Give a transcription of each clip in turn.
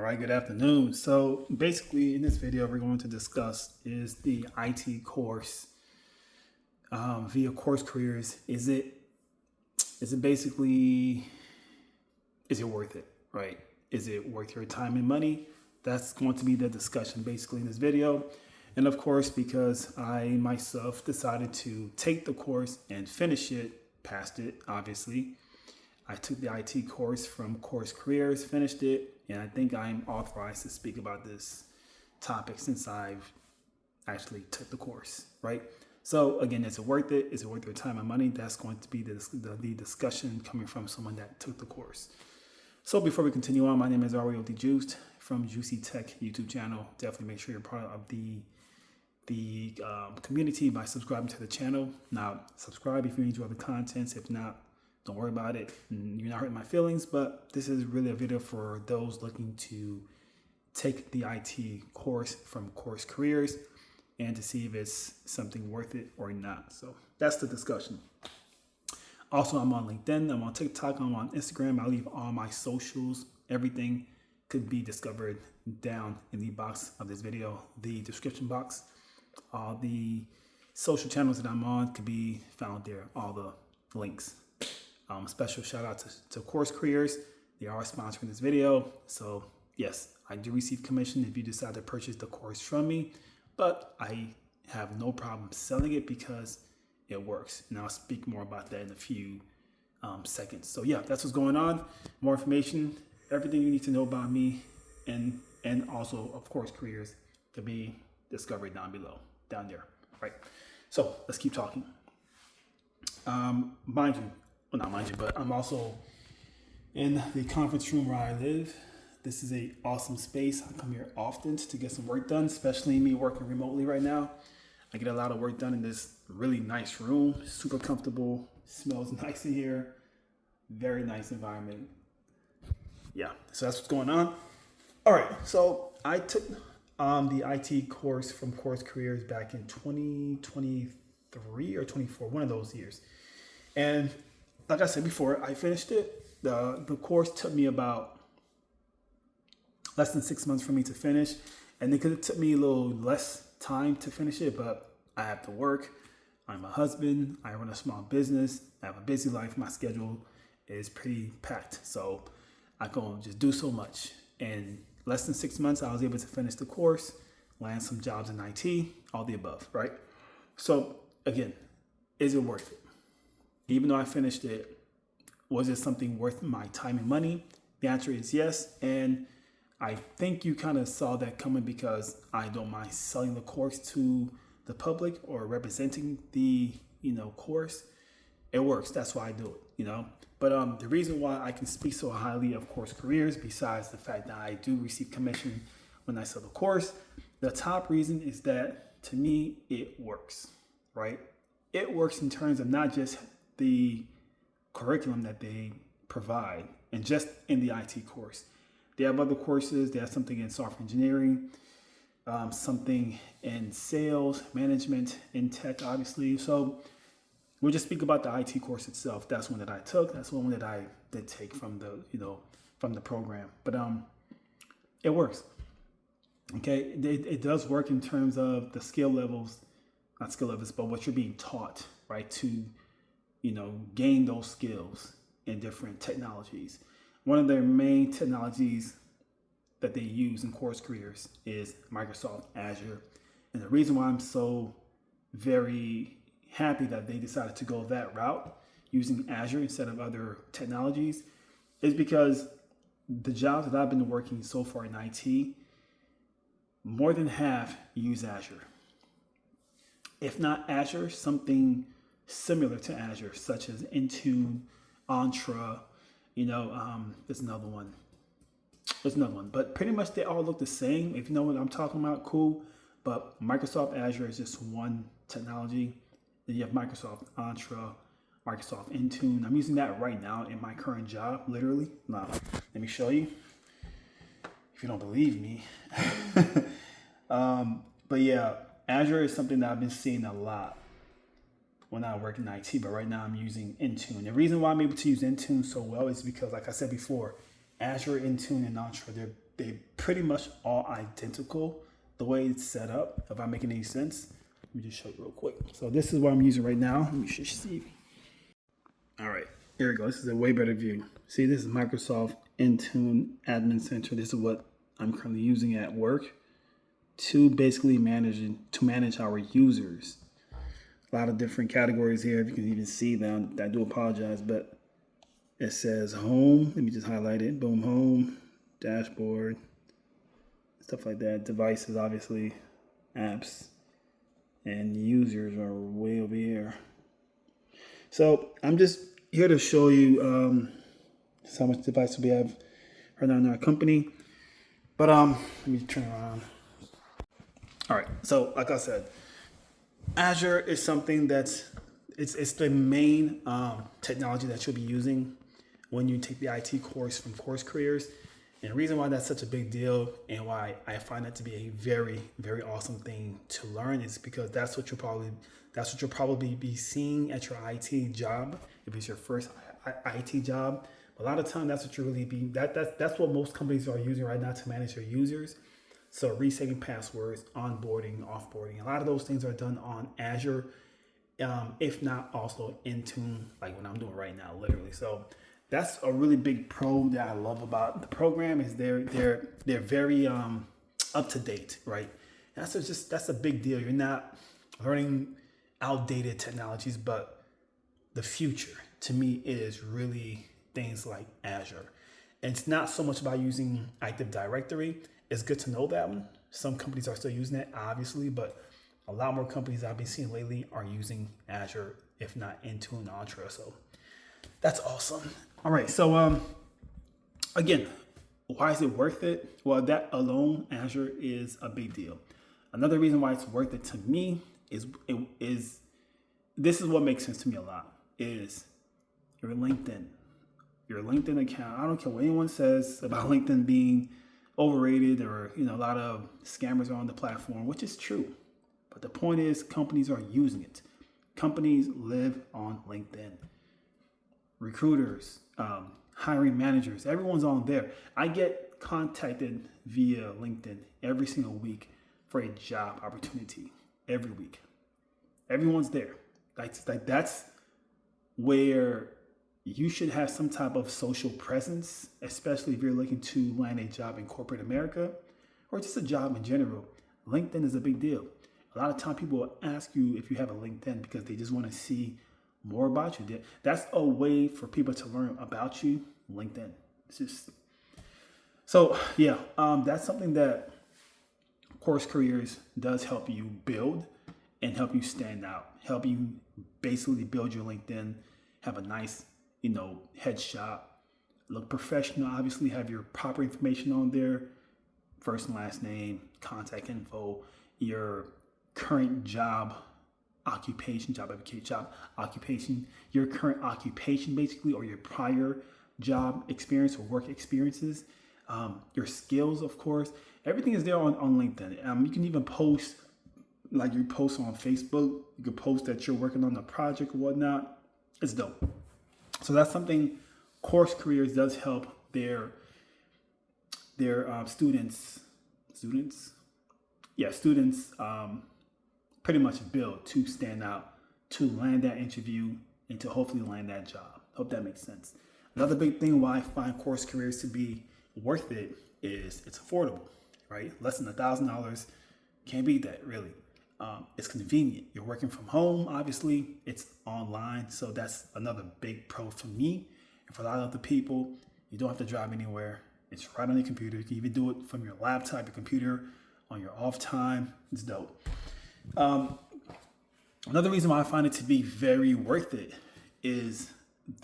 right, good afternoon. So basically in this video, we're going to discuss is the IT course via Course Careers. Is it basically, is it worth it, right? Is it worth your time and money? That's going to be the discussion basically in this video. And of course, because I myself decided to take the course and finish it, passed it, obviously. I took the IT course from Course Careers, finished it, and I think I'm authorized to speak about this topic since I've actually took the course, right? So again, is it worth it? Is it worth your time and money? That's going to be the discussion coming from someone that took the course. So before we continue on, my name is Ariel Juiced from Juicy Tech YouTube channel. Definitely make sure you're part of the community by subscribing to the channel. Now, subscribe if you enjoy the contents. If not, don't worry about it. You're not hurting my feelings, but this is really a video for those looking to take the IT course from Course Careers and to see if it's something worth it or not. So that's the discussion. Also, I'm on LinkedIn, I'm on TikTok, I'm on Instagram. I'll leave all my socials. Everything could be discovered down in the box of this video, the description box. All the social channels that I'm on could be found there, all the links. Special shout out to Course Careers. They are sponsoring this video. So yes, I do receive commission if you decide to purchase the course from me, but I have no problem selling it because it works. And I'll speak more about that in a few seconds. So yeah, that's what's going on. More information, everything you need to know about me and also of Course Careers to be discovered down there, right? So let's keep talking. But I'm also in the conference room where I live. This is a awesome space. I come here often to get some work done, especially me working remotely right now. I get a lot of work done in this really nice room, super comfortable, smells nice in here, very nice environment. Yeah, so that's what's going on. All right, so I took the IT course from Course Careers back in 2023 or 24, one of those years. And like I said before, I finished it. The course took me about less than 6 months for me to finish. And it could have took me a little less time to finish it, but I have to work. I'm a husband. I run a small business. I have a busy life. My schedule is pretty packed. So I can just do so much. In less than 6 months, I was able to finish the course, land some jobs in IT, all the above, right? So again, is it worth it? Even though I finished it, was it something worth my time and money? The answer is yes. And I think you kind of saw that coming because I don't mind selling the course to the public or representing the, course. It works. That's why I do it, But the reason why I can speak so highly of Course Careers, besides the fact that I do receive commission when I sell the course, the top reason is that to me, it works, right? It works in terms of not just the curriculum that they provide and just in the IT course. They have other courses. They have something in software engineering, something in sales, management, in tech, obviously. So we'll just speak about the IT course itself. That's one that I took. That's one that I did take from the program. But it works. Okay, it does work in terms of the skill levels, not skill levels, but what you're being taught, right, to gain those skills in different technologies. One of their main technologies that they use in Course Careers is Microsoft Azure. And the reason why I'm so very happy that they decided to go that route using Azure instead of other technologies is because the jobs that I've been working so far in IT, more than half use Azure. If not Azure, something similar to Azure, such as Intune, Entra, there's another one. But pretty much they all look the same. If you know what I'm talking about, cool. But Microsoft Azure is just one technology. Then you have Microsoft Entra, Microsoft Intune. I'm using that right now in my current job, literally. Now, let me show you. If you don't believe me. But yeah, Azure is something that I've been seeing a lot when I work in IT, but right now I'm using Intune. The reason why I'm able to use Intune so well is because, like I said before, Azure, Intune, and Entra, they pretty much all identical the way it's set up, if I'm making any sense. Let me just show you real quick. So this is what I'm using right now. Let me just see. All right, here we go. This is a way better view. See, this is Microsoft Intune Admin Center. This is what I'm currently using at work to basically manage our users. A lot of different categories here. If you can even see them, I do apologize, but it says home. Let me just highlight it. Boom, home, dashboard, stuff like that. Devices, obviously, apps, and users are way over here. So I'm just here to show you how much devices we have right now in our company. But let me turn around. All right. So like I said, Azure is something that's it's the main technology that you'll be using when you take the IT course from Course Careers. And the reason why that's such a big deal and why I find that to be a very, very awesome thing to learn is because that's what you'll probably be seeing at your IT job if it's your first IT job. A lot of time that's what you're really being that's what most companies are using right now to manage their users. So resetting passwords, onboarding, offboarding, a lot of those things are done on Azure, if not also Intune, like what I'm doing right now, literally. So that's a really big pro that I love about the program is they're very up to date, right? That's a big deal. You're not learning outdated technologies, but the future to me is really things like Azure. And it's not so much about using Active Directory. It's good to know that one. Some companies are still using it, obviously, but a lot more companies I've been seeing lately are using Azure, if not Intune and Entra. So that's awesome. All right, so again, why is it worth it? Well, that alone, Azure is a big deal. Another reason why it's worth it to me is this is what makes sense to me a lot, is your LinkedIn. Your LinkedIn account. I don't care what anyone says about LinkedIn being overrated or a lot of scammers are on the platform, which is true. But the point is companies are using it. Companies live on LinkedIn. Recruiters, hiring managers, everyone's on there. I get contacted via LinkedIn every single week for a job opportunity. Every week. Everyone's there. That's where you should have some type of social presence, especially if you're looking to land a job in corporate America or just a job in general. LinkedIn is a big deal. A lot of time people will ask you if you have a LinkedIn because they just want to see more about you. That's a way for people to learn about you. LinkedIn. It's just so yeah. That's something that Course Careers does help you build and help you stand out. Help you basically build your LinkedIn. Have a nice headshot. Look professional. Obviously, have your proper information on there: first and last name, contact info, your current job occupation, your current occupation basically, or your prior job experience or work experiences, your skills, of course. Everything is there on LinkedIn. You can even post, like you post on Facebook. You can post that you're working on a project or whatnot. It's dope. So that's something Course Careers does help their students pretty much build to stand out, to land that interview, and to hopefully land that job. Hope that makes sense. Another big thing why I find Course Careers to be worth it is it's affordable, right? Less than $1,000. Can't beat that, really. It's convenient. You're working from home, obviously. It's online, so that's another big pro for me. And for a lot of other people, you don't have to drive anywhere. It's right on your computer. You can even do it from your laptop, your computer, on your off time. It's dope. Another reason why I find it to be very worth it is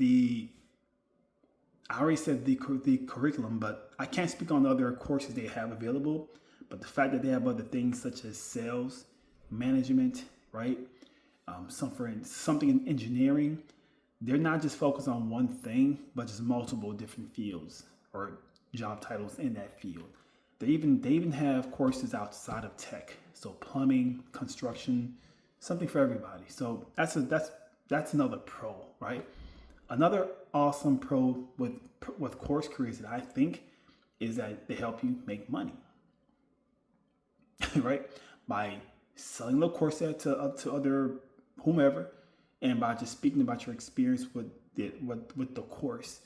I already said the curriculum, but I can't speak on the other courses they have available. But the fact that they have other things such as sales, management, right? Something in engineering. They're not just focused on one thing, but just multiple different fields or job titles in that field. They even have courses outside of tech. So plumbing, construction, something for everybody. So that's another pro, right? Another awesome pro with course careers that I think is that they help you make money, right? By selling the course set to other whomever, and by just speaking about your experience with the course.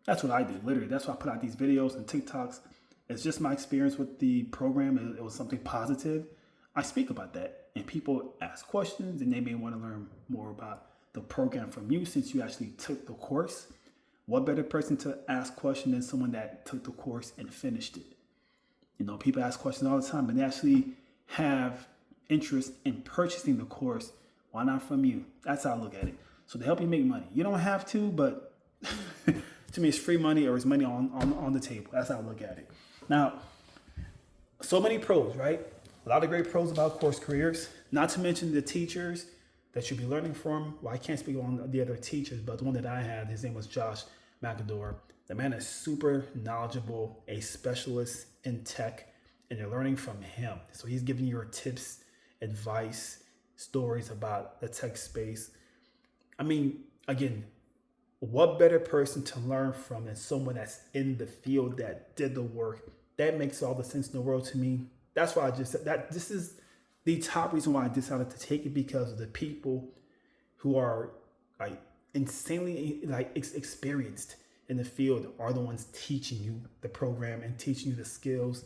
That's what I do, literally. That's why I put out these videos and TikToks. It's just my experience with the program. It was something positive. I speak about that, and people ask questions, and they may want to learn more about the program from you since you actually took the course. What better person to ask questions than someone that took the course and finished it? You know, people ask questions all the time, but they actually have interest in purchasing the course. Why not from you? That's how I look at it. So to help you make money, you don't have to, but to me, it's free money or it's money on the table. That's how I look at it. Now, so many pros, right? A lot of great pros about course careers, not to mention the teachers that you'll be learning from. Well, I can't speak on the other teachers, but the one that I had, his name was Josh McAdor. The man is super knowledgeable, a specialist in tech, and you're learning from him. So he's giving you tips, advice, stories about the tech space. I mean, again, what better person to learn from than someone that's in the field that did the work? That makes all the sense in the world to me. That's why I just said that this is the top reason why I decided to take it, because of the people who are like insanely like experienced in the field are the ones teaching you the program and teaching you the skills.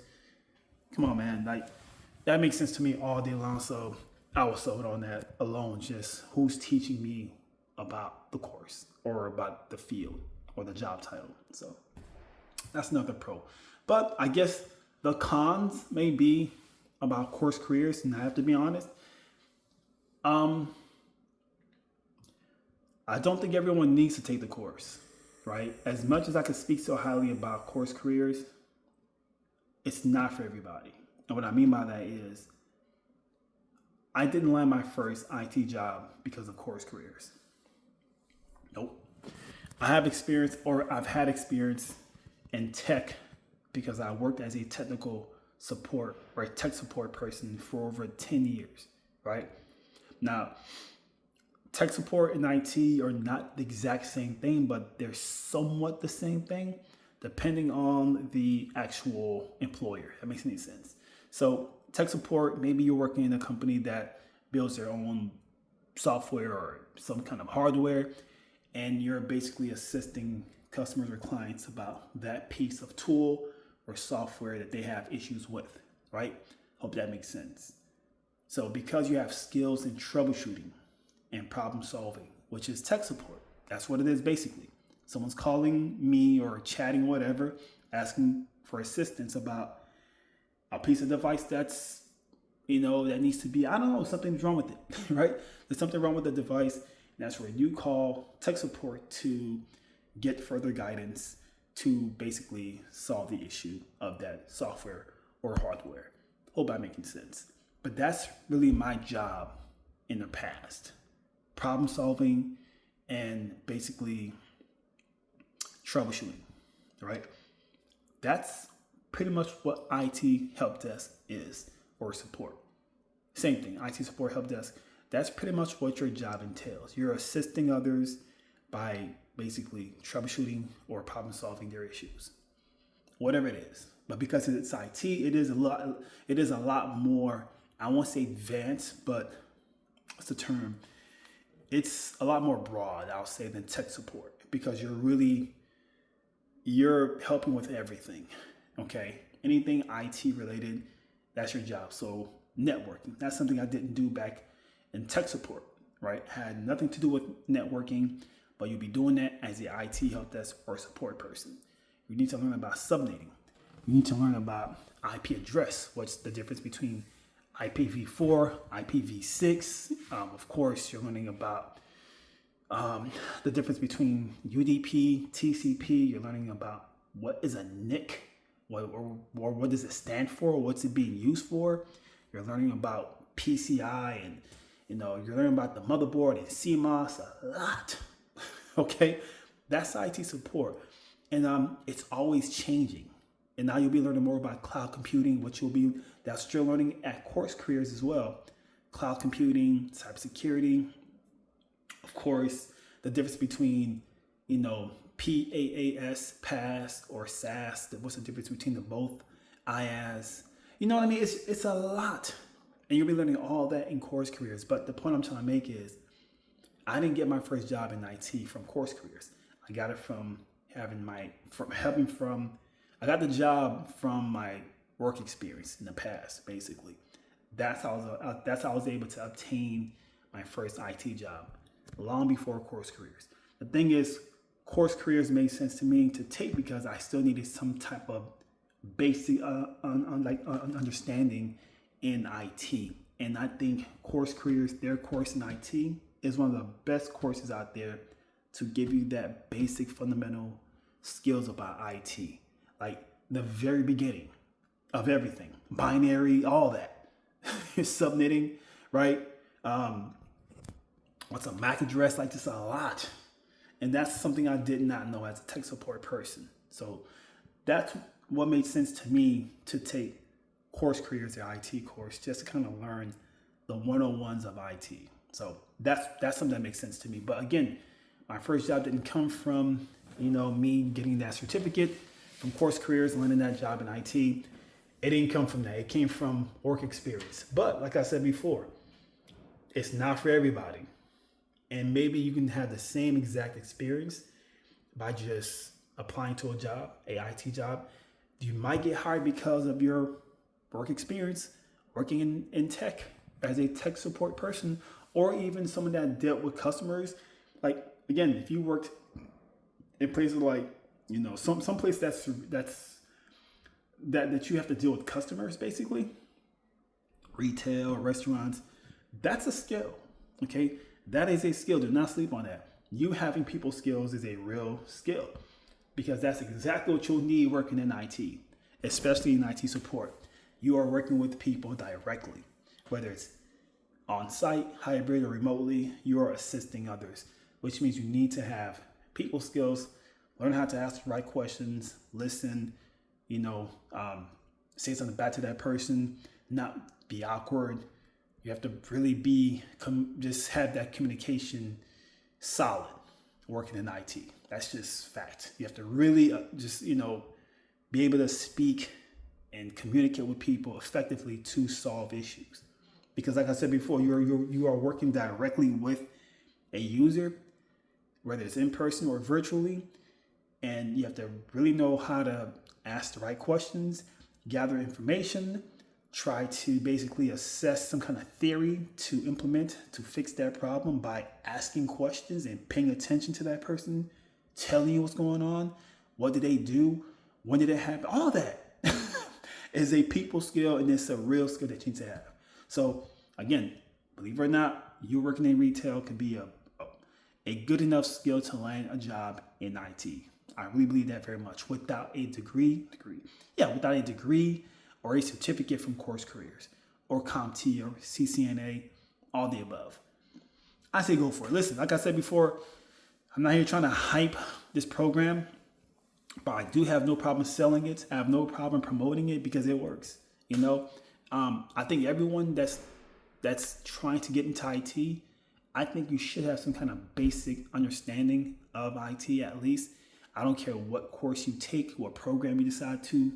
Come on, man. Like, that makes sense to me all day long. So I was sold on that alone. Just who's teaching me about the course or about the field or the job title. So that's another pro. But I guess the cons may be about course careers, and I have to be honest. I don't think everyone needs to take the course, right? As much as I could speak so highly about course careers, it's not for everybody. And what I mean by that is, I didn't land my first IT job because of course careers. Nope. I've had experience in tech because I worked as a technical support or a tech support person for over 10 years, right? Now, tech support and IT are not the exact same thing, but they're somewhat the same thing depending on the actual employer. That makes any sense. So tech support, maybe you're working in a company that builds their own software or some kind of hardware, and you're basically assisting customers or clients about that piece of tool or software that they have issues with, right? Hope that makes sense. So because you have skills in troubleshooting and problem solving, which is tech support, that's what it is basically. Someone's calling me or chatting, whatever, asking for assistance about a piece of device that's, that needs to be, I don't know, something's wrong with it, right? There's something wrong with the device, and that's where you call tech support to get further guidance to basically solve the issue of that software or hardware. Hope I'm making sense. But that's really my job in the past. Problem solving and basically troubleshooting, right? That's pretty much what IT help desk is, or support. Same thing, IT support help desk. That's pretty much what your job entails. You're assisting others by basically troubleshooting or problem solving their issues, whatever it is. But because it's IT, it is a lot more, I won't say advanced, but what's the term? It's a lot more broad, I'll say, than tech support, because you're helping with everything, okay? Anything IT related, that's your job. So networking, that's something I didn't do back in tech support, right? Had nothing to do with networking, but you'll be doing that as the IT help desk or support person. You need to learn about subnetting. You need to learn about IP address. What's the difference between IPv4, IPv6? Of course, you're learning about the difference between UDP, TCP. You're learning about what is a NIC, or what does it stand for? What's it being used for? You're learning about PCI, and you're learning about the motherboard and CMOS a lot. Okay, that's IT support, and it's always changing. And now you'll be learning more about cloud computing, that's you're learning at course careers as well. Cloud computing, cybersecurity, of course, the difference between, PAAS, PAS, or SAS. What's the difference between the both? IAS. You know what I mean? It's a lot. And you'll be learning all that in Course Careers. But the point I'm trying to make is I didn't get my first job in IT from Course Careers. I got it I got the job from my work experience in the past, basically. That's how I was able to obtain my first IT job long before Course Careers. The thing is, Course Careers made sense to me to take because I still needed some type of basic understanding in IT. And I think Course Careers, their course in IT, is one of the best courses out there to give you that basic fundamental skills about IT. Like the very beginning of everything, binary, all that. Subnetting, right? What's a MAC address? Like just a lot. And that's something I did not know as a tech support person. So that's what made sense to me to take Course Careers, the IT course, just to kind of learn the 101s of IT. So that's something that makes sense to me. But again, my first job didn't come from, me getting that certificate from Course Careers and landing that job in IT. It didn't come from that. It came from work experience. But like I said before, it's not for everybody. And maybe you can have the same exact experience by just applying to a job, a IT job. You might get hired because of your work experience, working in tech as a tech support person, or even someone that dealt with customers. Like, again, if you worked in places like, some place that you have to deal with customers, basically, retail, restaurants, that's a skill, okay? That is a skill. Do not sleep on that. You having people skills is a real skill because that's exactly what you'll need working in IT, especially in IT support. You are working with people directly, whether it's on-site, hybrid, or remotely. You are assisting others, which means you need to have people skills, learn how to ask the right questions, listen, say something back to that person, not be awkward. You have to really just have that communication solid working in IT. That's just fact. You have to really be able to speak and communicate with people effectively to solve issues. Because like I said before, you are working directly with a user, whether it's in person or virtually, and you have to really know how to ask the right questions, gather information, try to basically assess some kind of theory to implement to fix that problem by asking questions and paying attention to that person, telling you what's going on, what did they do, when did it happen, all that is a people skill, and it's a real skill that you need to have. So again, believe it or not, you working in retail could be a good enough skill to land a job in IT. I really believe that very much. Without a degree or a certificate from Course Careers or CompTIA or CCNA, all the above, I say go for it. Listen, like I said before, I'm not here trying to hype this program, but I do have no problem selling it. I have no problem promoting it because it works. I think everyone that's trying to get into IT, I think you should have some kind of basic understanding of IT at least. I don't care what course you take, what program you decide to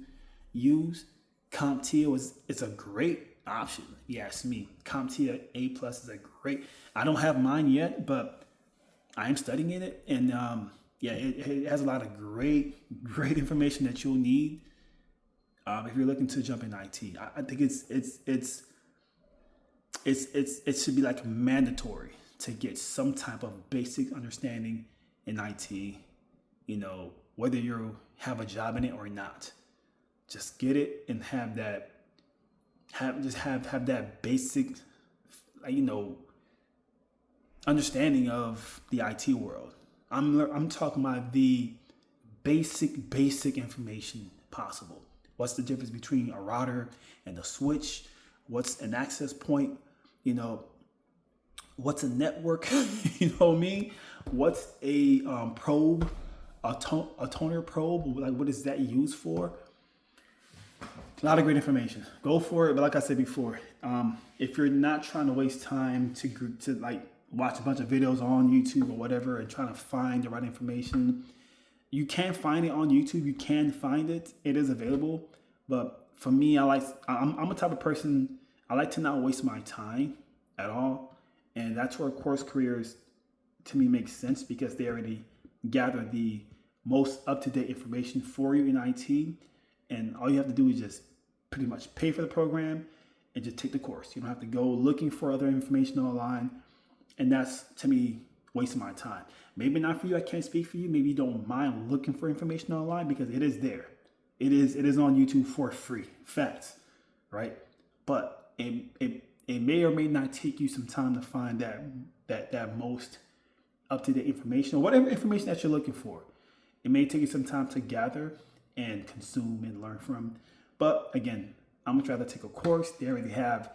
use. CompTIA it's a great option, if you ask me. CompTIA A+ is a great. I don't have mine yet, but I am studying it, and it has a lot of great information that you'll need if you're looking to jump in IT. I think it should be like mandatory to get some type of basic understanding in IT. Whether you have a job in it or not, just get it and have that. Have that basic, understanding of the IT world. I'm talking about the basic information possible. What's the difference between a router and a switch? What's an access point? What's a network? You know what I mean? What's a probe? A toner probe? Like, what is that used for? A lot of great information. Go for it. But like I said before, if you're not trying to waste time to watch a bunch of videos on YouTube or whatever and trying to find the right information. You can find it on YouTube. You can find it. It is available. But for me, I'm a type of person, I like to not waste my time at all. And that's where course careers to me make sense, because they already gather the most up-to-date information for you in IT. And all you have to do is just pretty much pay for the program and just take the course. You don't have to go looking for other information online. And that's, to me, wasting my time. Maybe not for you. I can't speak for you. Maybe you don't mind looking for information online, because it is there. It is on YouTube for free. Facts, right? But it may or may not take you some time to find that most up-to-date information, or whatever information that you're looking for. It may take you some time to gather and consume and learn from. But again, I'm gonna try to take a course. They already have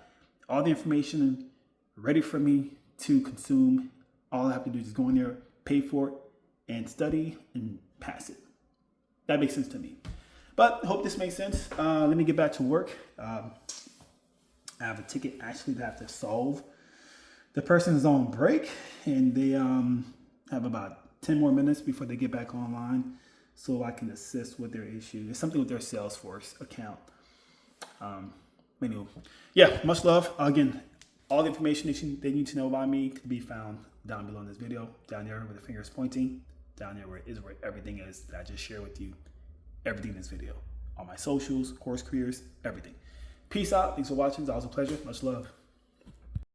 all the information ready for me to consume. All I have to do is just go in there, pay for it, and study and pass it. That makes sense to me. But I hope this makes sense. Let me get back to work. I have a ticket actually that I have to solve. The person is on break, and they have about 10 more minutes before they get back online, so I can assist with their issue. It's something with their Salesforce account. Anyway, yeah, much love. Again, all the information they need to know about me can be found down below in this video. Down there where the finger is pointing, down there where everything is that I just shared with you. Everything in this video. All my socials, course careers, everything. Peace out. Thanks for watching. It's always a pleasure. Much love.